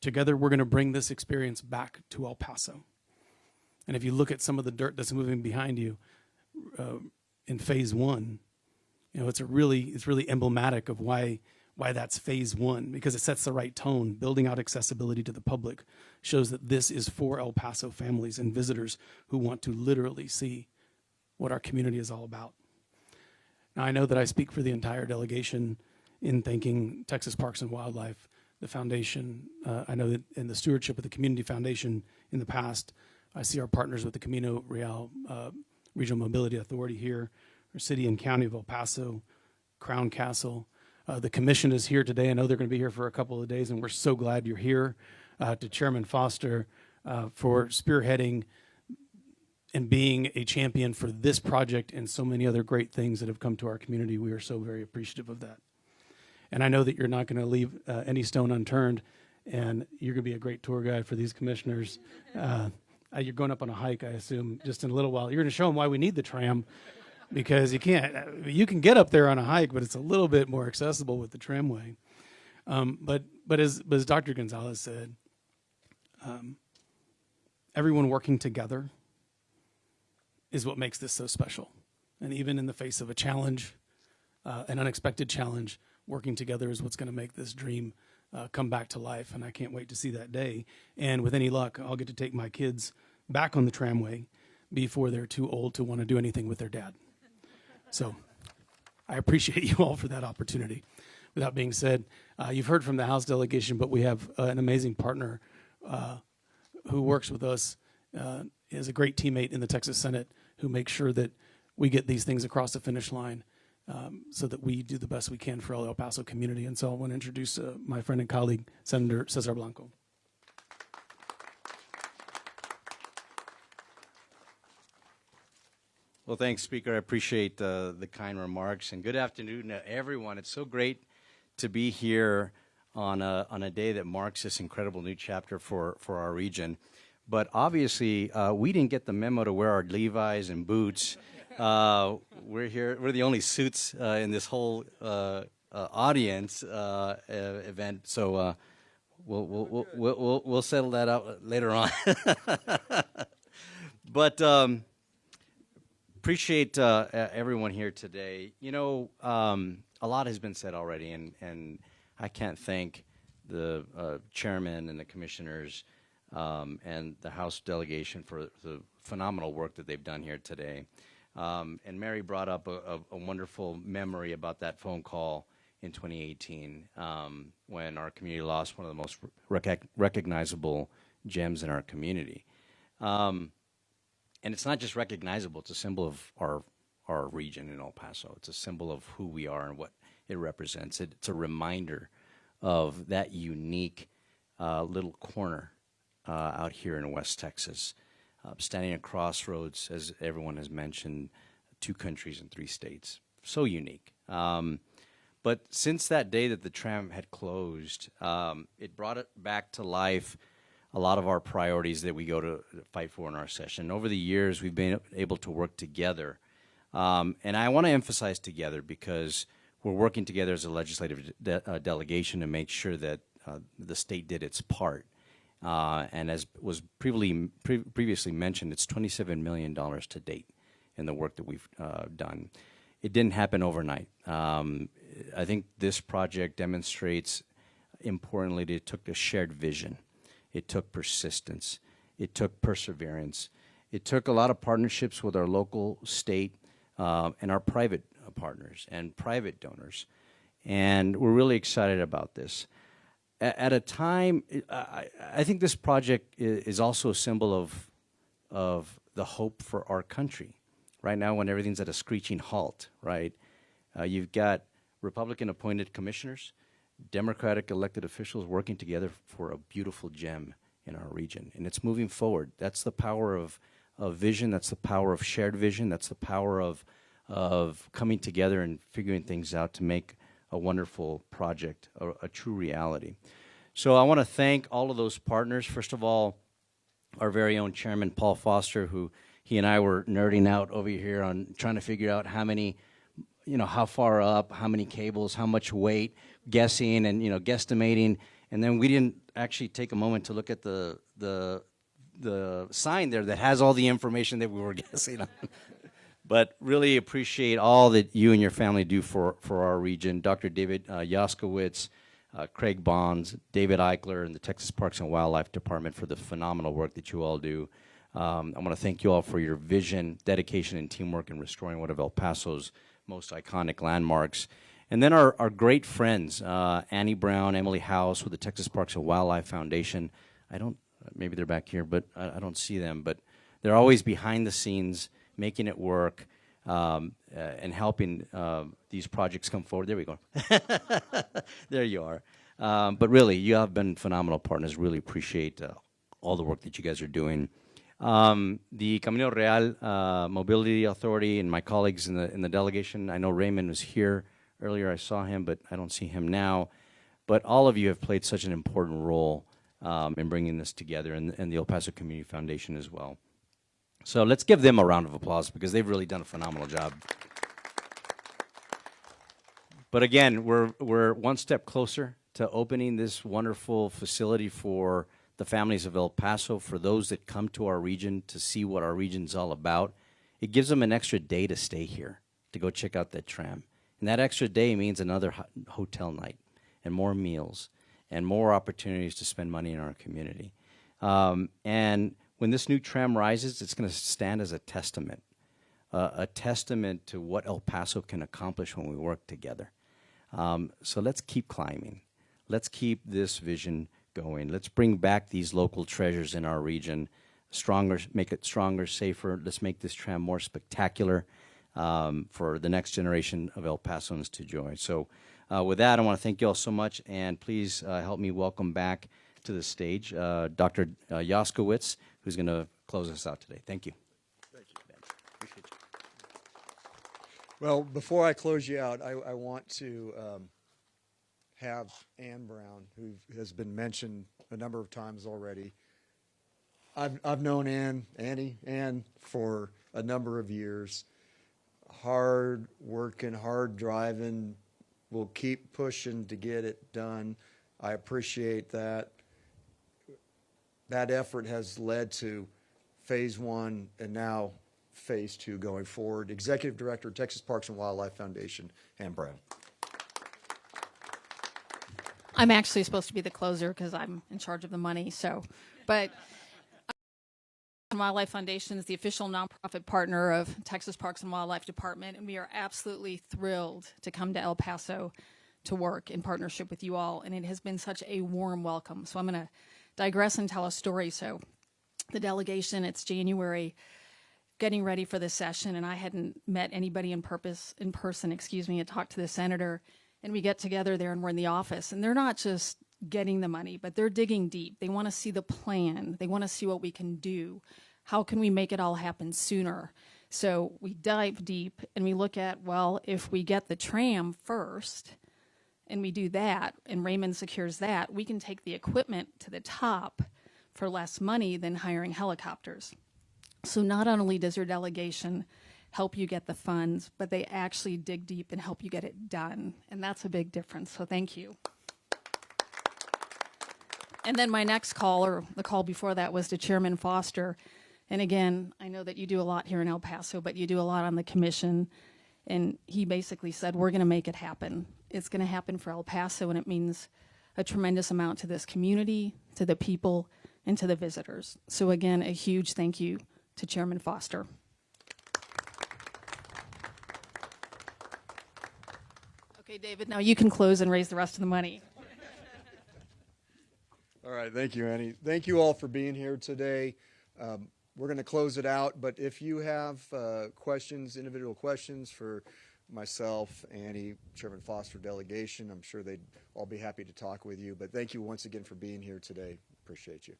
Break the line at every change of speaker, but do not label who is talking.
Together, we're going to bring this experience back to El Paso. And if you look at some of the dirt that's moving behind you in phase one, it's really emblematic of why that's phase one, because it sets the right tone. Building out accessibility to the public shows that this is for El Paso families and visitors who want to literally see what our community is all about. Now, I know that I speak for the entire delegation in thanking Texas Parks and Wildlife, the foundation. I know that in the stewardship of the Community Foundation in the past, I see our partners with the Camino Real Regional Mobility Authority here, our city and county of El Paso, Crown Castle. The commission is here today. I know they're going to be here for a couple of days, and we're so glad you're here. To Chairman Foster for spearheading and being a champion for this project and so many other great things that have come to our community. We are so very appreciative of that. And I know that you're not going to leave any stone unturned, and you're going to be a great tour guide for these commissioners. You're going up on a hike, I assume, just in a little while. You're going to show them why we need the tram, because you can get up there on a hike, but it's a little bit more accessible with the tramway. But as Dr. Gonzalez said, everyone working together is what makes this so special. And even in the face of a challenge, an unexpected challenge, working together is what's going to make this dream come back to life. And I can't wait to see that day. And with any luck, I'll get to take my kids back on the tramway before they're too old to want to do anything with their dad. So I appreciate you all for that opportunity. With that being said, you've heard from the House delegation, but we have an amazing partner who works with us, is a great teammate in the Texas Senate, who makes sure that we get these things across the finish line so that we do the best we can for our El Paso community. And so I want to introduce my friend and colleague, Senator Cesar Blanco.
Well, thanks, Speaker. I appreciate the kind remarks, and good afternoon to everyone. It's so great to be here on a day that marks this incredible new chapter for our region. But obviously, we didn't get the memo to wear our Levi's and boots. We're here. We're the only suits in this whole audience event. So we'll settle that out later on. But appreciate everyone here today. A lot has been said already, and I can't thank the chairman and the commissioners and the House delegation for the phenomenal work that they've done here today. And Mary brought up a wonderful memory about that phone call in 2018 when our community lost one of the most recognizable gems in our community. And it's not just recognizable, it's a symbol of our region in El Paso. It's a symbol of who we are and what it represents. It's a reminder of that unique little corner out here in West Texas, standing at crossroads, as everyone has mentioned, 2 countries and 3 states. So unique. But since that day that the tram had closed, it brought it back to life, a lot of our priorities that we go to fight for in our session. Over the years, we've been able to work together. And I want to emphasize together because we're working together as a legislative delegation to make sure that the state did its part. And as was previously mentioned, it's $27 million to date in the work that we've done. It didn't happen overnight. I think this project demonstrates, importantly, that it took a shared vision. It took persistence. It took perseverance. It took a lot of partnerships with our local, state, and our private partners and private donors. And we're really excited about this. At a time, I think this project is also a symbol of the hope for our country. Right now, when everything's at a screeching halt, right? You've got Republican-appointed commissioners, Democratic elected officials working together for a beautiful gem in our region, and it's moving forward. That's the power of vision. That's the power of shared vision. That's the power of coming together and figuring things out to make a wonderful project a true reality. So I want to thank all of those partners. First of all, our very own chairman, Paul Foster, who he and I were nerding out over here on trying to figure out how many, how far up, how many cables, how much weight, guessing and, guesstimating. And then we didn't actually take a moment to look at the sign there that has all the information that we were guessing on. But really appreciate all that you and your family do for our region. Dr. David Yaskowitz, Craig Bonds, David Eichler, and the Texas Parks and Wildlife Department for the phenomenal work that you all do. I want to thank you all for your vision, dedication, and teamwork in restoring one of El Paso's most iconic landmarks. And then our great friends, Annie Brown, Emily House with the Texas Parks and Wildlife Foundation. Maybe they're back here, but I don't see them. But they're always behind the scenes, making it work, and helping these projects come forward. There we go. There you are. But really, you have been phenomenal partners. Really appreciate all the work that you guys are doing. The Camino Real Mobility Authority and my colleagues in the delegation, I know Raymond was here earlier. I saw him, but I don't see him now. But all of you have played such an important role in bringing this together, and the El Paso Community Foundation as well. So let's give them a round of applause because they've really done a phenomenal job. But again, we're one step closer to opening this wonderful facility for the families of El Paso, for those that come to our region to see what our region's all about. It gives them an extra day to stay here, to go check out that tram. And that extra day means another hotel night and more meals and more opportunities to spend money in our community. And when this new tram rises, it's going to stand as a testament to what El Paso can accomplish when we work together. So let's keep climbing. Let's keep this vision going. Let's bring back these local treasures in our region, stronger, make it stronger, safer. Let's make this tram more spectacular for the next generation of El Pasoans to join. So with that, I want to thank you all so much, and please help me welcome back to the stage Dr. Yaskowitz, who's going to close us out today. Thank you.
Thank you.
Appreciate you.
Well, before I close you out, I want to have Ann Brown, who has been mentioned a number of times already. I've known Ann for a number of years. Hard working, hard driving. We'll keep pushing to get it done. I appreciate that. That effort has led to phase 1 and now phase 2 going forward. Executive Director, Texas Parks and Wildlife Foundation, Ann Brown.
I'm actually supposed to be the closer because I'm in charge of the money. But Wildlife Foundation is the official nonprofit partner of Texas Parks and Wildlife Department, and we are absolutely thrilled to come to El Paso to work in partnership with you all, and it has been such a warm welcome. So I'm going to digress and tell a story. So the delegation, it's January, getting ready for this session, and I hadn't met anybody in person, and talked to the senator, and we get together there and we're in the office, and they're not just getting the money, but they're digging deep. They want to see the plan. They want to see what we can do. How can we make it all happen sooner? So we dive deep and we look at, well, if we get the tram first and we do that and Raymond secures that, we can take the equipment to the top for less money than hiring helicopters. So not only does your delegation help you get the funds, but they actually dig deep and help you get it done. And that's a big difference. So thank you. And then my next call, or the call before that, was to Chairman Foster. And again, I know that you do a lot here in El Paso, but you do a lot on the commission. And he basically said, we're going to make it happen. It's going to happen for El Paso, and it means a tremendous amount to this community, to the people, and to the visitors. So again, a huge thank you to Chairman Foster. Okay, David, now you can close and raise the rest of the money.
All right, thank you, Annie. Thank you all for being here today. We're going to close it out, but if you have questions, individual questions for myself, Annie, Chairman Foster, delegation, I'm sure they'd all be happy to talk with you. But thank you once again for being here today. Appreciate you.